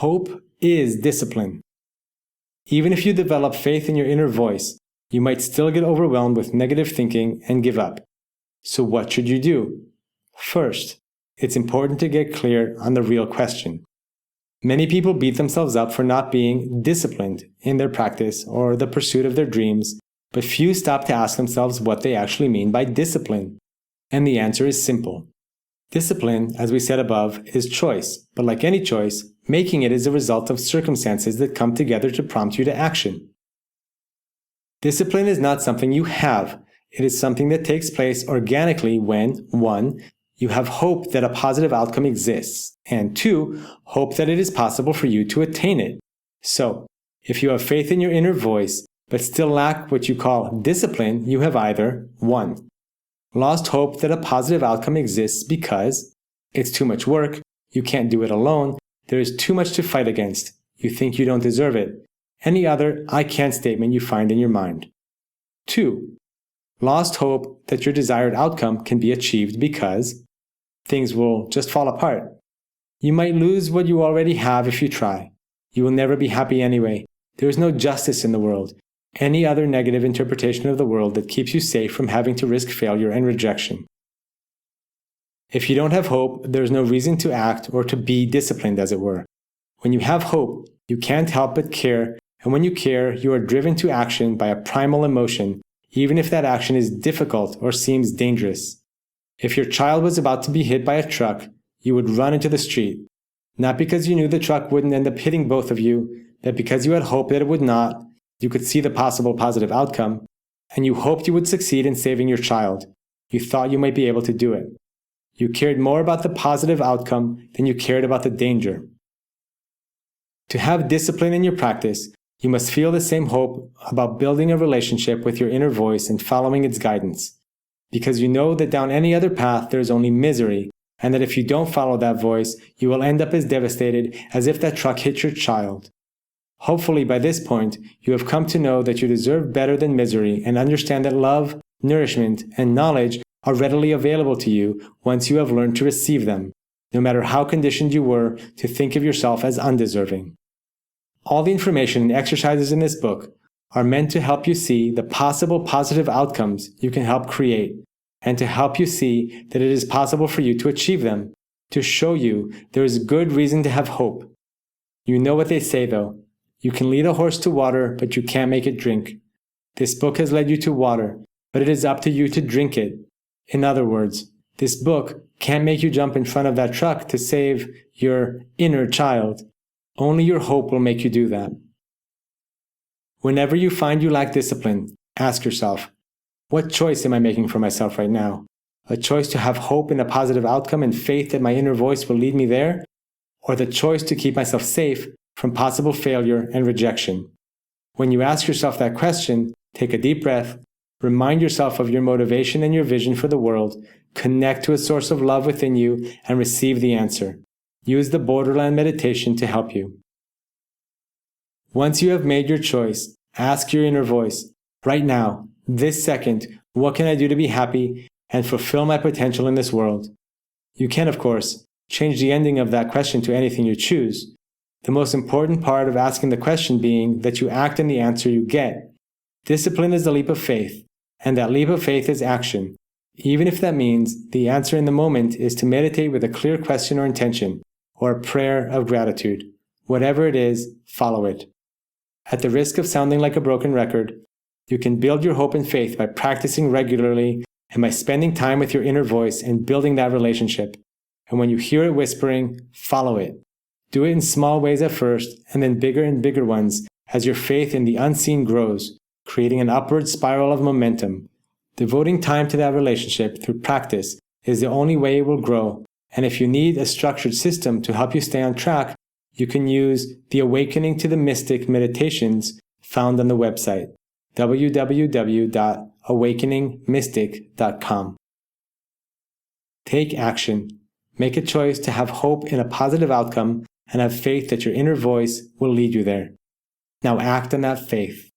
Hope is discipline. Even if you develop faith in your inner voice, you might still get overwhelmed with negative thinking and give up. So what should you do? First, it's important to get clear on the real question. Many people beat themselves up for not being disciplined in their practice or the pursuit of their dreams, but few stop to ask themselves what they actually mean by discipline. And the answer is simple. Discipline, as we said above, is choice, but like any choice, making it is a result of circumstances that come together to prompt you to action. Discipline is not something you have. It is something that takes place organically when, 1, you have hope that a positive outcome exists, and 2, hope that it is possible for you to attain it. So, if you have faith in your inner voice, but still lack what you call discipline, you have either 1, lost hope that a positive outcome exists because it's too much work, you can't do it alone, there is too much to fight against, you think you don't deserve it, any other I can't statement you find in your mind. 2, lost hope that your desired outcome can be achieved because things will just fall apart. You might lose what you already have if you try. You will never be happy anyway. There is no justice in the world. Any other negative interpretation of the world that keeps you safe from having to risk failure and rejection. If you don't have hope, there is no reason to act or to be disciplined, as it were. When you have hope, you can't help but care, and when you care, you are driven to action by a primal emotion, even if that action is difficult or seems dangerous. If your child was about to be hit by a truck, you would run into the street, not because you knew the truck wouldn't end up hitting both of you, but because you had hope that it would not. You could see the possible positive outcome, and you hoped you would succeed in saving your child. You thought you might be able to do it. You cared more about the positive outcome than you cared about the danger. To have discipline in your practice, you must feel the same hope about building a relationship with your inner voice and following its guidance, because you know that down any other path there is only misery, and that if you don't follow that voice, you will end up as devastated as if that truck hit your child. Hopefully by this point, you have come to know that you deserve better than misery and understand that love, nourishment, and knowledge are readily available to you once you have learned to receive them, no matter how conditioned you were to think of yourself as undeserving. All the information and exercises in this book are meant to help you see the possible positive outcomes you can help create, and to help you see that it is possible for you to achieve them, to show you there is good reason to have hope. You know what they say though. You can lead a horse to water, but you can't make it drink. This book has led you to water, but it is up to you to drink it. In other words, this book can't make you jump in front of that truck to save your inner child. Only your hope will make you do that. Whenever you find you lack discipline, ask yourself, what choice am I making for myself right now? A choice to have hope in a positive outcome and faith that my inner voice will lead me there? Or the choice to keep myself safe from possible failure and rejection? When you ask yourself that question, take a deep breath, remind yourself of your motivation and your vision for the world, connect to a source of love within you, and receive the answer. Use the borderland meditation to help you. Once you have made your choice, ask your inner voice, right now, this second, what can I do to be happy and fulfill my potential in this world? You can, of course, change the ending of that question to anything you choose. The most important part of asking the question being that you act on the answer you get. Discipline is a leap of faith, and that leap of faith is action, even if that means the answer in the moment is to meditate with a clear question or intention, or a prayer of gratitude. Whatever it is, follow it. At the risk of sounding like a broken record, you can build your hope and faith by practicing regularly and by spending time with your inner voice and building that relationship. And when you hear it whispering, follow it. Do it in small ways at first, and then bigger and bigger ones as your faith in the unseen grows, creating an upward spiral of momentum. Devoting time to that relationship through practice is the only way it will grow, and if you need a structured system to help you stay on track, you can use the Awakening to the Mystic meditations found on the website, www.awakeningmystic.com. Take action. Make a choice to have hope in a positive outcome and have faith that your inner voice will lead you there. Now act on that faith.